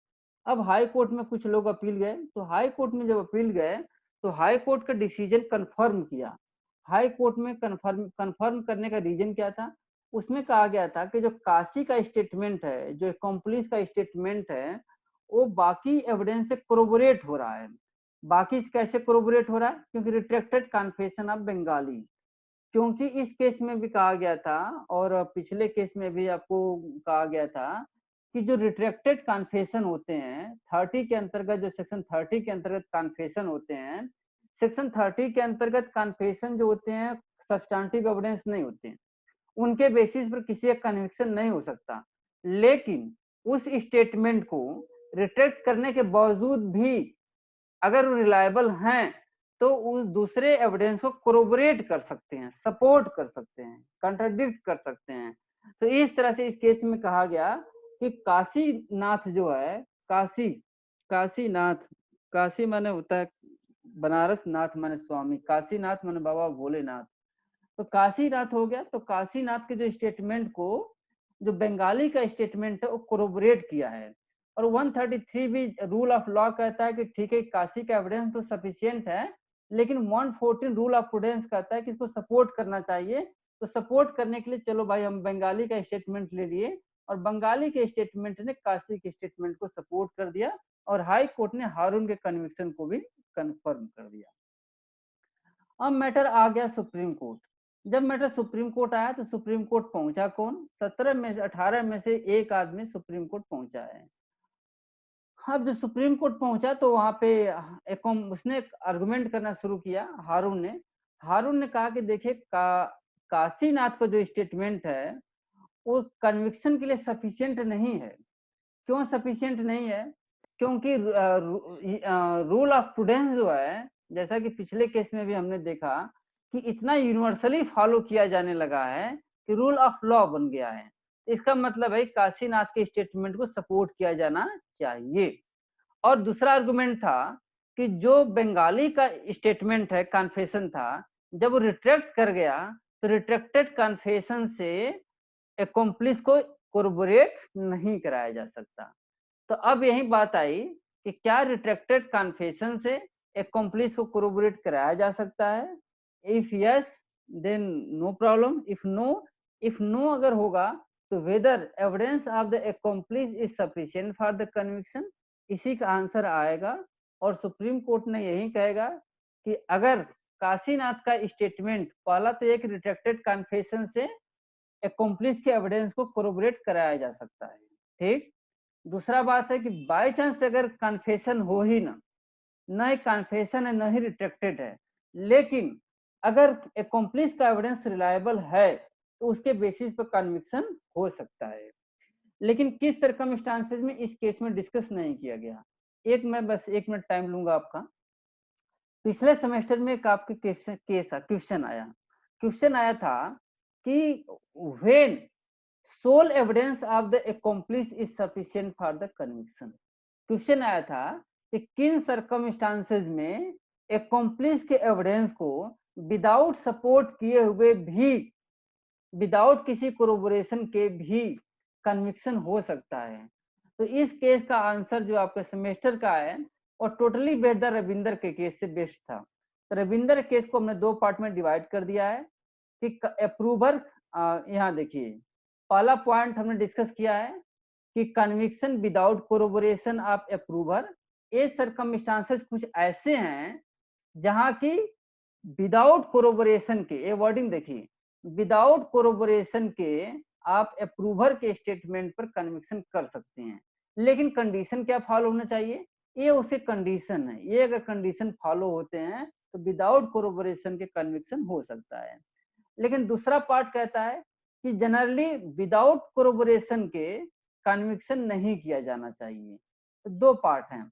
Speaker 1: अब हाई कोर्ट में कुछ लोग अपील गए, तो हाई कोर्ट में जब अपील गए तो हाई कोर्ट का डिसीजन कंफर्म किया। हाई कोर्ट में कंफर्म करने का रीजन क्या था? उसमें कहा गया था कि जो काशी का स्टेटमेंट है, जो एक्कम्प्लिस का स्टेटमेंट है, वो बाकी एविडेंस से कोरोबोरेट हो रहा है। बाकी कैसे कोरोबोरेट हो रहा है? क्योंकि रिट्रैक्टेड कन्फेशन ऑफ बंगाली, क्योंकि इस केस में भी कहा गया था और पिछले केस में भी आपको कहा गया था कि जो रिट्रैक्टेड कन्फेशन होते हैं 30 के अंतर्गत, जो सेक्शन 30 के अंतर्गत कन्फेशन होते हैं, सेक्शन 30 के अंतर्गत कन्फेशन जो होते हैं सब्सटैंटिव एविडेंस नहीं होते हैं, उनके बेसिस पर किसी का कन्विक्शन नहीं हो सकता। लेकिन उस स्टेटमेंट को रिट्रैक्ट करने के बावजूद भी अगर वो रिलायबल हैं तो उस दूसरे एविडेंस को कोरोबोरेट कर सकते हैं, सपोर्ट कर सकते हैं, कंट्राडिक्ट कर सकते हैं। तो इस तरह से इस केस में कहा गया कि काशीनाथ जो है, काशीनाथ, काशी माने होता है बनारस, नाथ माने स्वामी, काशीनाथ माने बाबा भोलेनाथ। तो काशीनाथ हो गया, तो काशीनाथ के जो स्टेटमेंट को जो बंगाली का स्टेटमेंट है वो कोरोबोरेट किया है। और 133 भी रूल ऑफ लॉ कहता है कि ठीक है काशी का एविडेंस तो सफिशिएंट है, लेकिन 114 रूल ऑफ प्रूडेंस कहता है कि इसको सपोर्ट करना चाहिए। तो सपोर्ट करने के लिए चलो भाई हम बंगाली का स्टेटमेंट ले लिए, और बंगाली के स्टेटमेंट ने काशी के स्टेटमेंट को सपोर्ट कर दिया, और हाई कोर्ट ने हारून के कन्विक्शन को भी कंफर्म कर दिया। अब मैटर आ गया सुप्रीम कोर्ट। जब मैटर सुप्रीम कोर्ट आया तो सुप्रीम कोर्ट पहुंचा कौन? 17 में से 18 में से एक आदमी सुप्रीम कोर्ट पहुंचा है। अब जब सुप्रीम कोर्ट पहुंचा तो वहां पे उसने आर्गुमेंट करना शुरू किया, हारून ने कहा कि देखिए काशीनाथ का जो स्टेटमेंट है वो कन्विक्शन के लिए सफिशिएंट नहीं है। क्यों सफिशिएंट नहीं है? क्योंकि रूल ऑफ प्रूडेंस जो है, जैसा कि पिछले केस में भी हमने देखा कि इतना यूनिवर्सली फॉलो किया जाने लगा है कि रूल ऑफ लॉ बन गया है। इसका मतलब है काशीनाथ के स्टेटमेंट को सपोर्ट किया जाना चाहिए। और दूसरा आर्गुमेंट था कि जो बंगाली का स्टेटमेंट है, कन्फेशन था, जब वो रिट्रैक्ट कर गया तो रिट्रैक्टेड कन्फेशन से अकॉम्प्लिस को कोरबोरेट नहीं कराया जा सकता। तो अब यही बात आई कि क्या रिट्रैक्टेड कन्फेशन से अकॉम्प्लिस को कोरबोरेट कराया जा सकता है? If yes then no problem, if no अगर होगा तो whether evidence of the accomplice is sufficient for the conviction, इसी का आंसर आएगा। और सुप्रीम कोर्ट ने यही कहेगा कि अगर काशीनाथ का स्टेटमेंट पहला तो एक रिट्रैक्टेड कन्फेशन से अकॉम्प्लिस के एविडेंस को कोरबोरेट कराया जा सकता है, ठीक। दूसरा बात है कि बाय चांस अगर कन्फेशन हो ही ना, न ही कन्फेशन है न ही रिट्रैक्टेड है, लेकिन अगर अकॉम्प्लिस का एविडेंस रिलायबल है तो उसके बेसिस पर कन्विक्शन हो सकता है। लेकिन किस सर्कमस्टांसेस में इस केस में डिस्कस नहीं किया गया। मैं बस 1 मिनट टाइम लूंगा आपका। पिछले सेमेस्टर में एक आपके क्वेश्चन आया था कि when sole evidence of the accomplice is sufficient for the conviction। Question आया था कि किन सर्कमस्टांसेस में accomplice के एविडेंस को विदाउट सपोर्ट किए हुए भी, विदाउट किसी कोरोबोरेशन के भी कन्विक्शन हो सकता है। तो इस केस का आंसर जो आपके सेमेस्टर का है और टोटली बेस्ड रविंदर के केस से बेस्ट था। तो रविंदर केस को हमने 2 पार्ट में डिवाइड कर दिया है कि अप्रूवर, यहाँ देखिए पहला पॉइंट हमने डिस्कस किया है कि कन्विक्शन विदाउट कोरोबोरेशन ऑफ अप्रूवर। ये सर्कमस्टांसेस कुछ ऐसे हैं जहां की विदाउट कोरोबोरेशन के, ये वर्डिंग देखिए, विदाउट कोरोबोरेशन के आप अप्रूवर के स्टेटमेंट पर कन्विक्शन कर सकते हैं, लेकिन कंडीशन क्या फॉलो होना चाहिए? ये उसके कंडीशन है, ये अगर कंडीशन फॉलो होते हैं तो विदाउट कोरोबोरेशन के कन्विक्शन हो सकता है। लेकिन दूसरा पार्ट कहता है कि जनरली विदाउट कोरोबोरेशन के कन्विक्शन नहीं किया जाना चाहिए। तो 2 पार्ट हैं।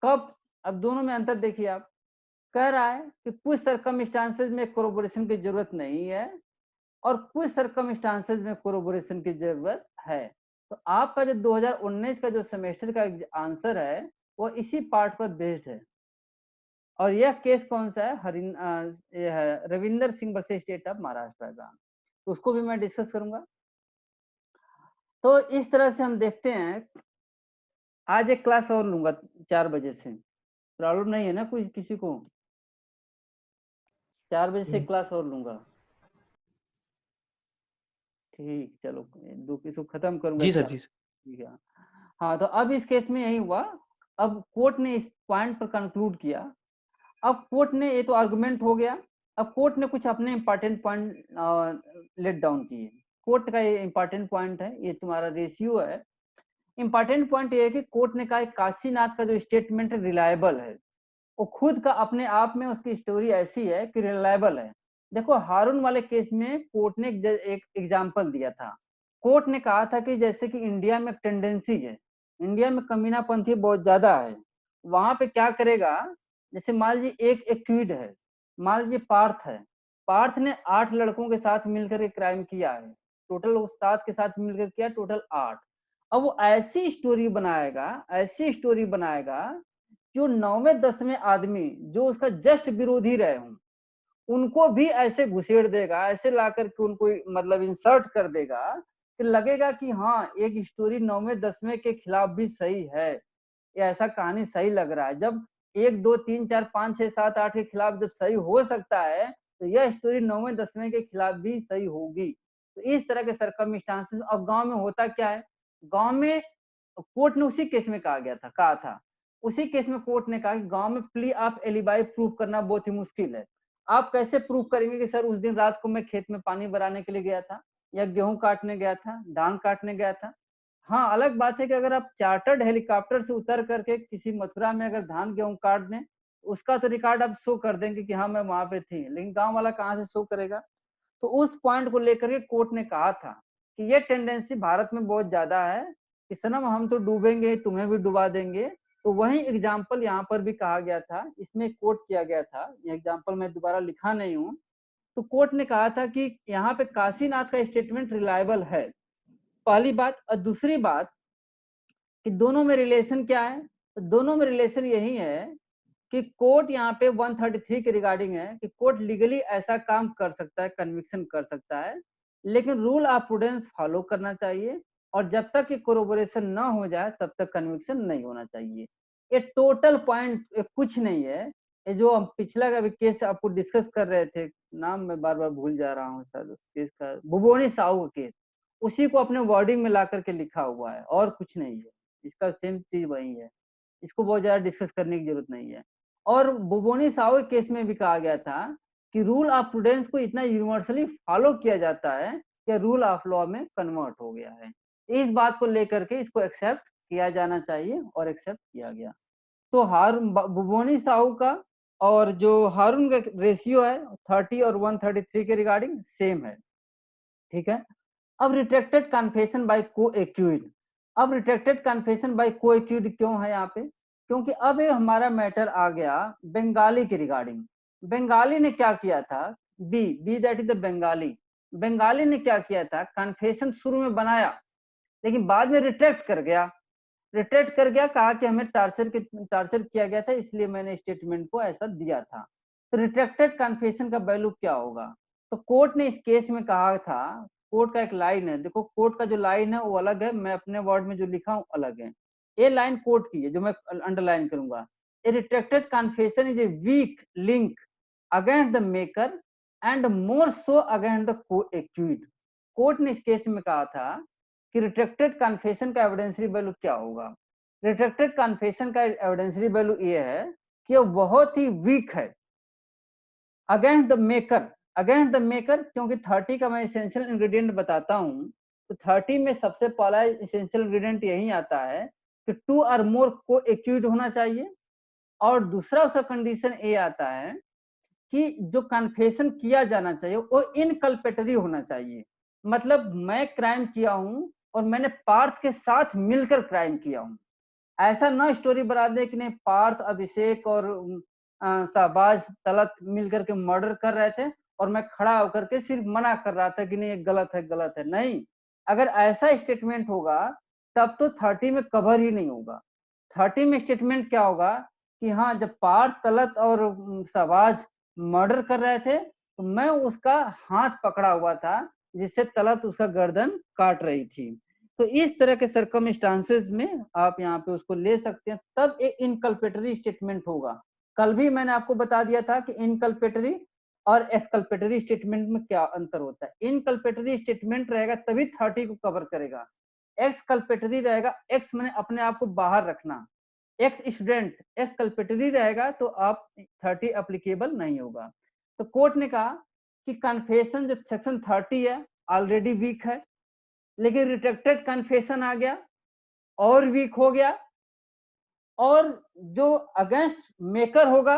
Speaker 1: कब? अब दोनों में अंतर देखिए आप। कह रहा है कि कुछ सर्कमस्टांसेस में कोरोबोरेशन की जरूरत नहीं है और कुछ सर्कमस्टांसेस में कोरोबोरेशन की जरूरत है। तो आपका जो 2019 का जो सेमेस्टर का आंसर है वो इसी पार्ट पर बेस्ड है। और यह केस कौन सा है? यह है Ravinder Singh versus state of Maharashtra का, तो उसको भी मैं डिस्कस करूंगा। तो इस तरह से हम देखते हैं। आज एक क्लास और लूंगा 4 बजे से, प्रॉब्लम नहीं है ना कोई किसी को? 4 बजे से क्लास और लूंगा, ठीक। चलो 2 इसको खत्म करूंगा।
Speaker 2: जी सर, जी सर।
Speaker 1: ठीक है। हाँ, तो अब इस केस में यही हुआ। अब कोर्ट ने इस पॉइंट पर कंक्लूड किया। अब कोर्ट ने, ये तो आर्गुमेंट हो गया, अब कोर्ट ने कुछ अपने इंपॉर्टेंट पॉइंट लेट डाउन किए। कोर्ट का ये इंपॉर्टेंट पॉइंट है, ये तुम्हारा रेशियो है। इंपॉर्टेंट पॉइंट ये है कि कोर्ट ने कहा काशीनाथ का जो स्टेटमेंट रिलायबल है, वो खुद का अपने आप में उसकी स्टोरी ऐसी है कि रिलायबल है। देखो हारून वाले केस में कोर्ट ने एक एग्जांपल दिया था। कोर्ट ने कहा था कि जैसे कि इंडिया में टेंडेंसी है इंडिया में कमीनापंथी बहुत ज्यादा है। वहां पे क्या करेगा, जैसे मान लीजिए एक एक्यूड है, मान लीजिए पार्थ है, पार्थ ने 8 लड़कों के साथ मिलकर के क्राइम किया है, टोटल वो 7 के साथ मिलकर किया, टोटल 8। अब वो ऐसी स्टोरी बनाएगा, ऐसी स्टोरी बनाएगा, जो 9वें 10वें आदमी जो उसका जस्ट विरोधी रहे हों, उनको भी ऐसे घुसेड़ देगा, ऐसे ला करके उनको मतलब इंसर्ट कर देगा कि लगेगा कि हाँ एक स्टोरी 9वें 10वें के खिलाफ भी सही है, ये ऐसा कहानी सही लग रहा है। जब 1 2 3 4 5 6 7 8 के खिलाफ जब सही हो सकता है, तो यह स्टोरी 9वें 10वें के खिलाफ भी सही होगी। तो इस तरह के सरकमस्टांसेस। अब गांव में होता क्या है, गांव में कोर्ट ने उसी केस में कहा था, उसी केस में कोर्ट ने कहा कि गांव में प्ली ऑफ एलिबाई प्रूव करना बहुत ही मुश्किल है। आप कैसे प्रूव करेंगे कि सर उस दिन रात को मैं खेत में पानी भराने के लिए गया था, या गेहूं काटने गया था, धान काटने गया था। हाँ, अलग बात है कि अगर आप चार्टर्ड हेलीकॉप्टर से उतर करके किसी मथुरा में अगर धान गेहूं काट दें, उसका तो रिकॉर्ड आप शो कर देंगे कि हाँ मैं वहां पे थी, लेकिन गांव वाला कहाँ से शो करेगा। तो उस पॉइंट को लेकर के कोर्ट ने कहा था कि ये टेंडेंसी भारत में बहुत ज्यादा है कि सनम हम तो डूबेंगे, तुम्हें भी डुबा देंगे। तो वही एग्जाम्पल यहाँ पर भी कहा गया था, इसमें कोट किया गया था, ये एग्जाम्पल मैं दोबारा लिखा नहीं हूँ। तो कोर्ट ने कहा था कि यहाँ पे काशीनाथ का स्टेटमेंट रिलायबल है, पहली बात। और दूसरी बात कि दोनों में रिलेशन क्या है, तो दोनों में रिलेशन यही है कि कोर्ट यहाँ पे 133 के रिगार्डिंग है कि कोर्ट लीगली ऐसा काम कर सकता है, कन्विक्शन कर सकता है, लेकिन रूल ऑफ प्रूडेंस फॉलो करना चाहिए, और जब तक कि कोरोबोरेशन ना हो जाए तब तक कन्विक्शन नहीं होना चाहिए। ये टोटल पॉइंट कुछ नहीं है। ये जो हम पिछला का भी केस आपको डिस्कस कर रहे थे, नाम मैं बार बार भूल जा रहा हूँ सर उस केस का, भुवोनी साहू का केस, उसी को अपने वर्डिंग में ला करके लिखा हुआ है, और कुछ नहीं है। इसका सेम चीज वही है, इसको बहुत ज्यादा डिस्कस करने की जरूरत नहीं है। और बुबोनी साहू केस में भी कहा गया था कि रूल ऑफ प्रूडेंस को इतना यूनिवर्सली फॉलो किया जाता है कि रूल ऑफ लॉ में कन्वर्ट हो गया है। इस बात को लेकर के इसको एक्सेप्ट किया जाना चाहिए, और एक्सेप्ट किया गया। तो बुबोनी साहू का और जो हारून का रेशियो है 30 और 133 के रिगार्डिंग सेम है, ठीक है। अब रिट्रैक्टेड कन्फेशन बाय को एक्यूज, अब रिट्रैक्टेड कन्फेशन बाय को एक्यूज क्यों है यहाँ पे, क्योंकि अब ये हमारा मैटर आ गया बंगाली के रिगार्डिंग। बंगाली ने क्या किया था, B B that is the Bengali, Bengali ने क्या किया था, कन्फेशन शुरू में बनाया लेकिन बाद में रिट्रैक्ट कर गया, रिट्रैक्ट कर गया, कहा कि हमें टार्चर किया गया था इसलिए मैंने स्टेटमेंट को ऐसा दिया था। तो रिट्रैक्टेड कन्फेशन का वैल्यू क्या होगा, तो कोर्ट ने इस केस में कहा था, कोर्ट का एक लाइन है, देखो कोर्ट का जो लाइन है वो अलग है, मैं अपने वर्ड में जो लिखा हूं अलग है। ये लाइन कोर्ट की है जो मैं अंडरलाइन करूंगा, a retracted confession is a weak link against the maker and more so against the co accused. Court ने इस केस में कहा था कि रिट्रैक्टेड कन्फेशन का एविडेंसरी वैल्यू क्या होगा। रिट्रैक्टेड कन्फेशन का एविडेंसरी वैल्यू ये है कि वो बहुत ही वीक है against the maker, against the maker, क्योंकि 30 का मैं इसेंशियल इंग्रेडिएंट बताता हूं, तो 30 में सबसे पहला इसेंशियल इंग्रेडिएंट यही आता है कि 2 और मोर को एक्यूड होना चाहिए, और दूसरा उसका कंडीशन ये आता है कि जो कन्फेशन किया जाना चाहिए वो इनकल्पेटरी होना चाहिए। मतलब मैं क्राइम किया हूं और मैंने पार्थ के साथ मिलकर क्राइम किया हूं, ऐसा ना स्टोरी बना दे कि नहीं पार्थ, अभिषेक और शहबाज, तलत मिलकर के मर्डर कर रहे थे और मैं खड़ा होकर के सिर्फ मना कर रहा था कि नहीं ये गलत है, गलत है। नहीं, अगर ऐसा स्टेटमेंट होगा तब तो 30 में कवर ही नहीं होगा। 30 में स्टेटमेंट क्या होगा कि हाँ जब पार्थ, तलत और शहबाज मर्डर कर रहे थे तो मैं उसका हाथ पकड़ा हुआ था जिससे तलत उसका गर्दन काट रही थी। तो इस तरह के सर्कमस्टांसेस में आप यहाँ पे उसको ले सकते हैं, तब एक इनकल्पेटरी स्टेटमेंट होगा। कल भी मैंने आपको बता दिया था कि इनकल्पेटरी और एक्सकल्पेटरी स्टेटमेंट में क्या अंतर होता है। इनकल्पेटरी स्टेटमेंट रहेगा तभी 30 को कवर करेगा, एक्सकल्पेटरी रहेगा, एक्स मैंने अपने आप को बाहर रखना, एक्स स्टूडेंट एक्सकल्पेटरी रहेगा तो आप 30 एप्लीकेबल नहीं होगा। तो कोर्ट ने कहा कि कन्फेशन जो सेक्शन 30 है ऑलरेडी वीक है, लेकिन रिट्रैक्टेड कन्फेशन आ गया और वीक हो गया, और जो अगेंस्ट मेकर होगा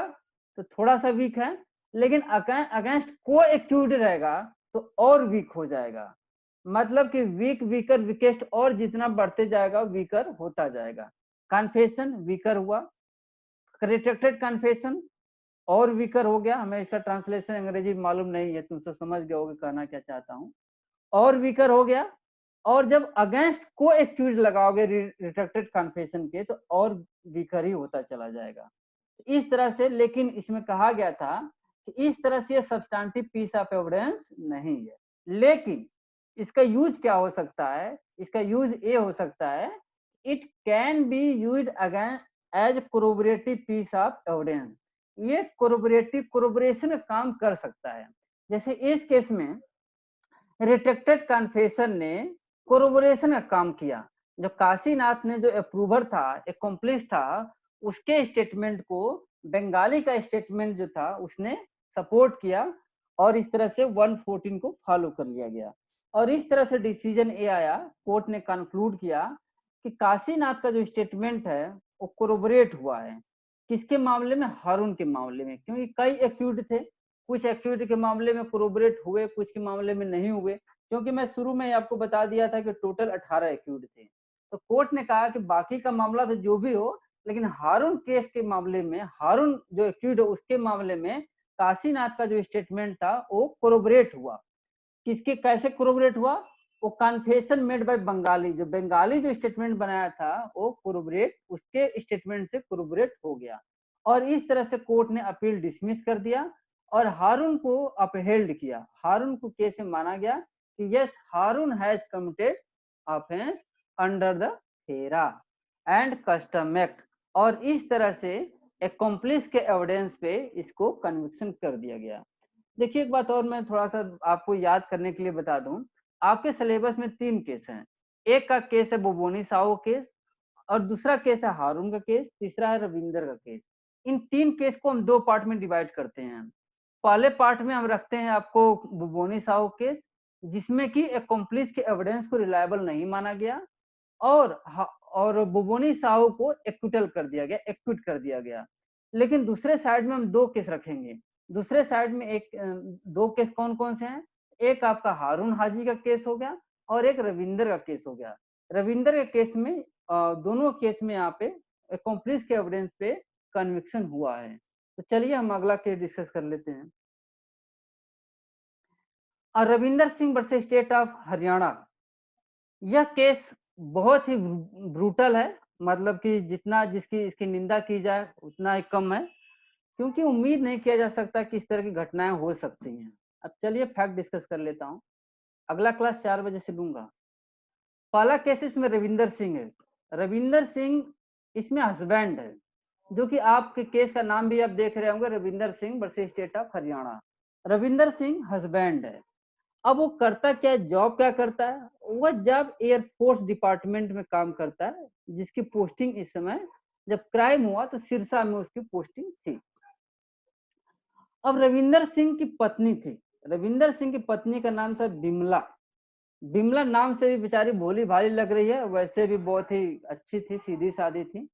Speaker 1: तो थोड़ा सा वीक है, लेकिन अगेंस्ट को एक्यूज्ड रहेगा तो और वीक हो जाएगा। मतलब कि वीक वीकर वीकेस्ट और जितना बढ़ते जाएगा वीकर होता जाएगा। कन्फेशन वीकर हुआ, रिट्रैक्टेड कन्फेशन और वीकर हो गया। हमें इसका ट्रांसलेशन अंग्रेजी मालूम नहीं है, तुम सब समझ गए होगे कहना क्या चाहता हूँ। और वीकर हो गया, और जब अगेंस्ट को एक्यूज लगाओगे रिट्रैक्टेड कन्फेशन के तो और वीकर ही होता चला जाएगा इस तरह से। लेकिन इसमें कहा गया था कि इस तरह से सब्सटैंटिव पीस ऑफ एविडेंस नहीं है। लेकिन इसका यूज क्या हो सकता है, इसका यूज ये हो सकता है, it can be use again as corroborative piece of evidence. ये कोरोबरेशन का काम कर सकता है। जैसे इस केस में रिट्रैक्टेड कन्फेशन ने कोरोबोरेशन का काम किया। जो काशीनाथ ने जो अप्रूवर था, एकम्प्लिस था, उसके स्टेटमेंट को बंगाली का स्टेटमेंट जो था उसने सपोर्ट किया और इस तरह से 114 को फॉलो कर लिया गया। और इस तरह से डिसीजन ये आया, कोर्ट ने कंक्लूड किया कि काशीनाथ का जो स्टेटमेंट है वो कोरोबोरेट हुआ है। किसके मामले में? हारून के मामले में, क्योंकि कई एक्यूज थे, कुछ एक्यूज के मामले में कोरोबोरेट हुए, कुछ के मामले में नहीं हुए। क्योंकि मैं शुरू में आपको बता दिया था कि टोटल 18 एक्यूज थे, तो कोर्ट ने कहा कि बाकी का मामला तो जो भी हो, लेकिन हारून केस के मामले में, हारून जो एक्यूज है उसके मामले में काशीनाथ का जो स्टेटमेंट था वो कोरोबोरेट हुआ। किसके कैसे कोरोबोरेट हुआ? वो कन्फेशन मेड बाय बंगाली, जो बंगाली जो स्टेटमेंट बनाया था वो कोरोबोरेट, उसके स्टेटमेंट से कोरोबोरेट हो गया। और इस तरह से कोर्ट ने अपील डिसमिस कर दिया और हारून को अपहेल्ड किया। हारून को केस में माना गया कि yes, Haroon has committed offence under the FERA and custom act, और इस तरह से एकम्प्लिस के एविडेंस पे इसको कन्विक्शन कर दिया गया। देखिए एक बात और मैं थोड़ा सा आपको याद करने के लिए बता दूं, आपके सिलेबस में 3 केस हैं। एक का केस है बोबोनी साहू केस, और दूसरा केस है हारून का केस, तीसरा है रविंदर का केस। इन 3 केस को हम 2 पार्ट में डिवाइड करते हैं। पहले पार्ट में हम रखते हैं आपको बोबोनी साहू केस, जिसमें कि एकम्प्लिस के एविडेंस को रिलायबल नहीं माना गया और बोबोनी साहू को एक्विटल कर दिया गया, एक्विट कर दिया गया। लेकिन दूसरे साइड में हम 2 केस रखेंगे। दूसरे साइड में एक 2 केस कौन कौन से हैं? एक आपका हारून हाजी का केस हो गया और एक रविंदर का केस हो गया। रविंदर के केस में दोनों केस में यहाँ पे एकम्प्लिस के एविडेंस पे कन्विक्शन हुआ है। तो चलिए हम अगला केस डिस्कस कर लेते हैं। Ravinder Singh versus state of Haryana. यह केस बहुत ही ब्रूटल है, मतलब कि जितना जिसकी इसकी निंदा की जाए उतना ही कम है, क्योंकि उम्मीद नहीं किया जा सकता कि इस तरह की घटनाएं हो सकती हैं। अब चलिए फैक्ट डिस्कस कर लेता हूं। अगला क्लास 4 बजे से लूंगा। पहला केस इसमें रविंदर सिंह है। रविंदर सिंह इसमें हस्बैंड है, जो कि आपके केस का नाम भी आप देख रहे होंगे, Ravinder Singh versus state of Haryana. Ravinder Singh husband है। अब वो करता क्या है, जॉब क्या करता है? वह जब एयरफोर्स डिपार्टमेंट में काम करता है, जिसकी पोस्टिंग इस समय, जब क्राइम हुआ तो सिरसा में उसकी पोस्टिंग थी। अब रविंदर सिंह की पत्नी थी, रविंदर सिंह की पत्नी का नाम था बिमला। बिमला नाम से भी बेचारी भोली भाली लग रही है, वैसे भी बहुत ही अच्छी थी, सीधी सादी थी।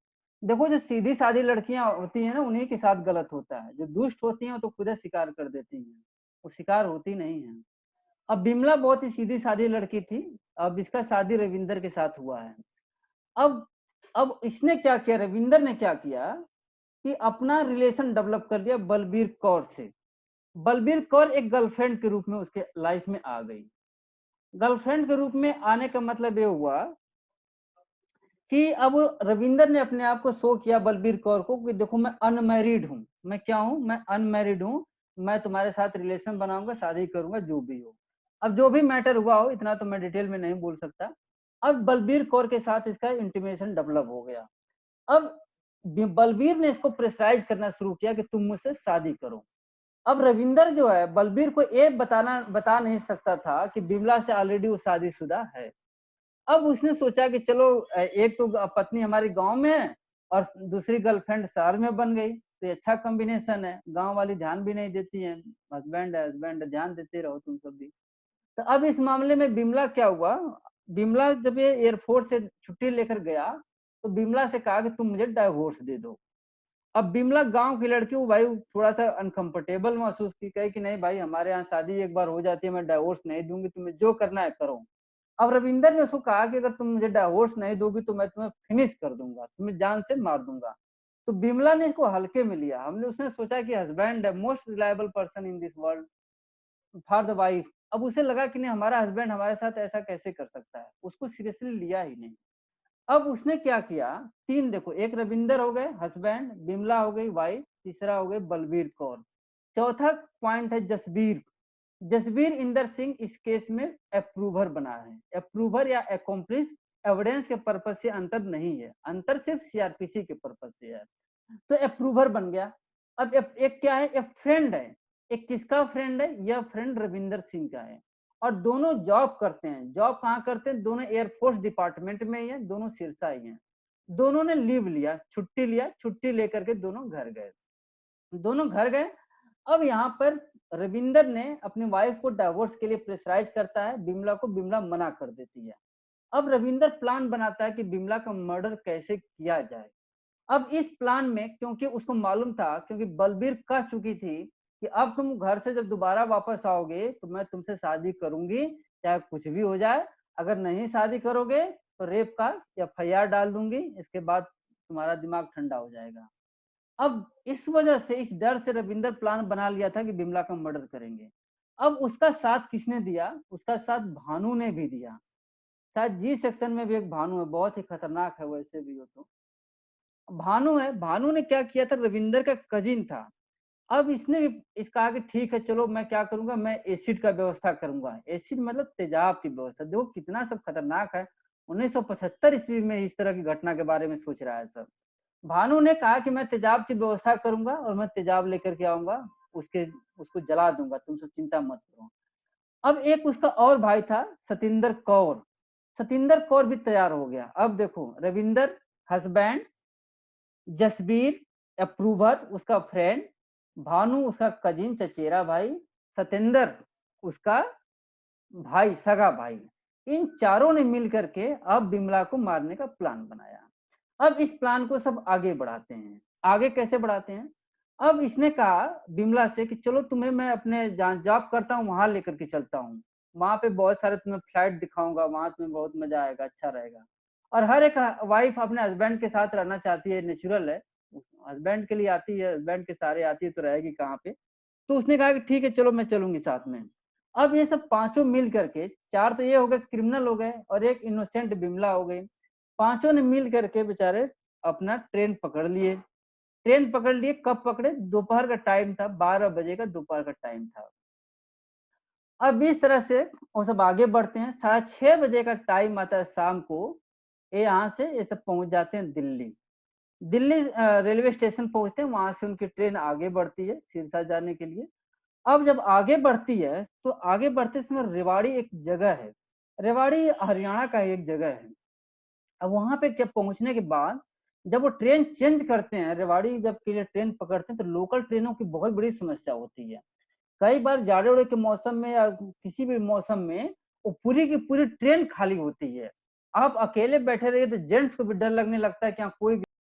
Speaker 1: देखो जो सीधी सादी लड़कियां होती हैं ना, उन्हीं के साथ गलत होता है। जो दुष्ट होती हैं वो तो खुद शिकार कर देती हैं, वो शिकार होती नहीं है। अब बिमला बहुत ही सीधी सादी लड़की थी। अब इसका शादी रविंदर के साथ हुआ है। अब अब इसने क्या किया, रविंदर ने क्या किया कि अपना रिलेशन डेवलप कर लिया बलबीर कौर से। बलबीर कौर एक गर्लफ्रेंड के रूप में उसके लाइफ में आ गई। गर्लफ्रेंड के रूप में आने का मतलब ये हुआ कि अब रविंदर ने अपने आप को शो किया बलबीर कौर को कि देखो मैं अनमैरिड हूँ। मैं क्या हूँ? मैं अनमैरिड हूँ। मैं तुम्हारे साथ रिलेशन बनाऊंगा, शादी करूंगा, जो भी हो। अब जो भी मैटर हुआ हो, इतना तो मैं डिटेल में नहीं बोल सकता। अब बलबीर कौर के साथ इसका इंटीमेशन डेवलप हो गया। अब बलबीर ने इसको प्रेशराइज करना शुरू किया कि तुम मुझसे शादी करो। अब रविंदर जो है बलबीर को ये बता नहीं सकता था कि बिमला से ऑलरेडी वो शादीशुदा है। अब उसने सोचा कि चलो एक तो पत्नी हमारे गांव में है और दूसरी गर्लफ्रेंड शहर में बन गई, तो ये अच्छा कॉम्बिनेशन है। गांव वाली ध्यान भी नहीं देती है, हस्बैंड है हस्बैंड है, ध्यान देते रहो तुम सब भी। तो अब इस मामले में बिमला क्या हुआ, बिमला जब ये एयरफोर्स से छुट्टी लेकर गया तो बिमला से कहा कि तुम मुझे डाइवोर्स दे दो। अब बिमला गांव की लड़की वो भाई थोड़ा सा अनकंफर्टेबल महसूस की, कहे कि नहीं भाई हमारे यहाँ शादी एक बार हो जाती है, मैं डाइवोर्स नहीं दूंगी, तुम्हें जो करना है करो। अब रविंदर ने उसको कहा कि अगर तुम मुझे डाइवोर्स नहीं दोगी तो मैं तुम्हें फिनिश कर दूंगा, तुम्हें जान से मार दूंगा। तो बिमला ने इसको हल्के में लिया। हमने उसने सोचा कि हस्बैंड है most reliable person in this world for the wife. अब उसे लगा कि नहीं, हमारा हस्बैंड हमारे साथ ऐसा कैसे कर सकता है, उसको सीरियसली लिया ही नहीं। अब उसने क्या किया, तीन देखो, एक रविंदर हो गए हस्बैंड, बिमला हो गई वाइफ, तीसरा हो गए बलबीर कौर, चौथा पॉइंट है जसबीर। जसबीर इंदर सिंह इस केस में अप्रूवर बना है। अप्रूवर या अकॉम्प्लिस एविडेंस के पर्पज से अंतर नहीं है, अंतर सिर्फ सीआरपीसी के पर्पज से है। तो अप्रूवर बन गया। अब एक क्या है, एक फ्रेंड है। एक किसका फ्रेंड है, यह फ्रेंड रविंदर सिंह का है। और दोनों जॉब करते हैं। जॉब कहाँ करते हैं, दोनों एयरफोर्स डिपार्टमेंट में ही है, दोनों सिरसा ही हैं। दोनों ने लीव लिया, छुट्टी लिया, छुट्टी लेकर के दोनों घर गए। दोनों घर गए। अब यहाँ पर रविंदर ने अपनी वाइफ को डाइवोर्स के लिए प्रेशराइज करता है बिमला को, बिमला मना कर देती है। अब रविंदर प्लान बनाता है कि बिमला का मर्डर कैसे किया जाए। अब इस प्लान में, क्योंकि उसको मालूम था, क्योंकि बलबीर कह चुकी थी कि अब तुम घर से जब दोबारा वापस आओगे तो मैं तुमसे शादी करूंगी, चाहे कुछ भी हो जाए। अगर नहीं शादी करोगे तो रेप का एफआईआर डाल दूंगी, इसके बाद तुम्हारा दिमाग ठंडा हो जाएगा। अब इस वजह से, इस डर से रविंदर प्लान बना लिया था कि बिमला का मर्डर करेंगे। अब उसका साथ किसने दिया, उसका साथ भानु ने भी दिया। शायद जी सेक्शन में भी एक भानु है, बहुत ही खतरनाक है वैसे भी हो तो। भानु है, भानु ने क्या किया था, रविंदर का कजिन था। अब इसने भी इस कहा कि ठीक है चलो मैं क्या करूंगा, मैं एसिड का व्यवस्था करूंगा। एसिड मतलब तेजाब की व्यवस्था। देखो कितना सब खतरनाक है। 1975 ईस्वी में इस तरह की घटना के बारे में सोच रहा है सब। भानु ने कहा कि मैं तेजाब की व्यवस्था करूंगा और मैं तेजाब लेकर के आऊंगा, उसके उसको जला दूंगा, तुम सब चिंता मत करो। अब एक उसका और भाई था सतिंदर कौर। सतिंदर कौर भी तैयार हो गया। अब देखो, रविंदर हस्बैंड, जसबीर अप्रूवर उसका फ्रेंड, भानु उसका कजिन चचेरा भाई, सतेंद्र उसका भाई, सगा भाई। इन चारों ने मिल करके अब बिमला को मारने का प्लान बनाया। अब इस प्लान को सब आगे बढ़ाते हैं। आगे कैसे बढ़ाते हैं, अब इसने कहा बिमला से कि चलो तुम्हें मैं अपने जहाँ जॉब करता हूँ वहां लेकर के चलता हूँ, वहां पे बहुत सारे तुम्हें फ्लाइट दिखाऊंगा, वहां तुम्हें बहुत मजा आएगा, अच्छा रहेगा। और हर एक वाइफ अपने हस्बैंड के साथ रहना चाहती है, नेचुरल है। हस्बैंड के लिए आती है, हस्बैंड के सारे आती है तो रहेगी कहाँ पे। तो उसने कहा कि ठीक है चलो मैं चलूंगी साथ में। अब ये सब पांचों मिल करके, चार तो ये हो गए क्रिमिनल हो गए और एक इनोसेंट बिमला हो गई, पांचों ने मिल करके बेचारे अपना ट्रेन पकड़ लिए। ट्रेन पकड़ लिए, कब पकड़े, दोपहर का टाइम था, 12 बजे का दोपहर का टाइम था। अब इस तरह से वो सब आगे बढ़ते हैं। 6:30 बजे का टाइम आता है शाम को। ये यहाँ से ये सब पहुंच जाते हैं दिल्ली। दिल्ली रेलवे स्टेशन पहुंचते हैं, वहां से उनकी ट्रेन आगे बढ़ती है सिरसा जाने के लिए। अब जब आगे बढ़ती है तो आगे बढ़ते समय रेवाड़ी एक जगह है, रेवाड़ी हरियाणा का एक जगह है। अब वहां पे क्या पहुंचने के बाद जब वो ट्रेन चेंज करते हैं, रेवाड़ी जब के लिए ट्रेन पकड़ते हैं, तो लोकल ट्रेनों की बहुत बड़ी समस्या होती है। कई बार जाड़े उड़े के मौसम में या किसी भी मौसम में वो पूरी की पूरी ट्रेन खाली होती है। आप अकेले बैठे रहिए तो जेंट्स को भी डर लगने लगता है कि कोई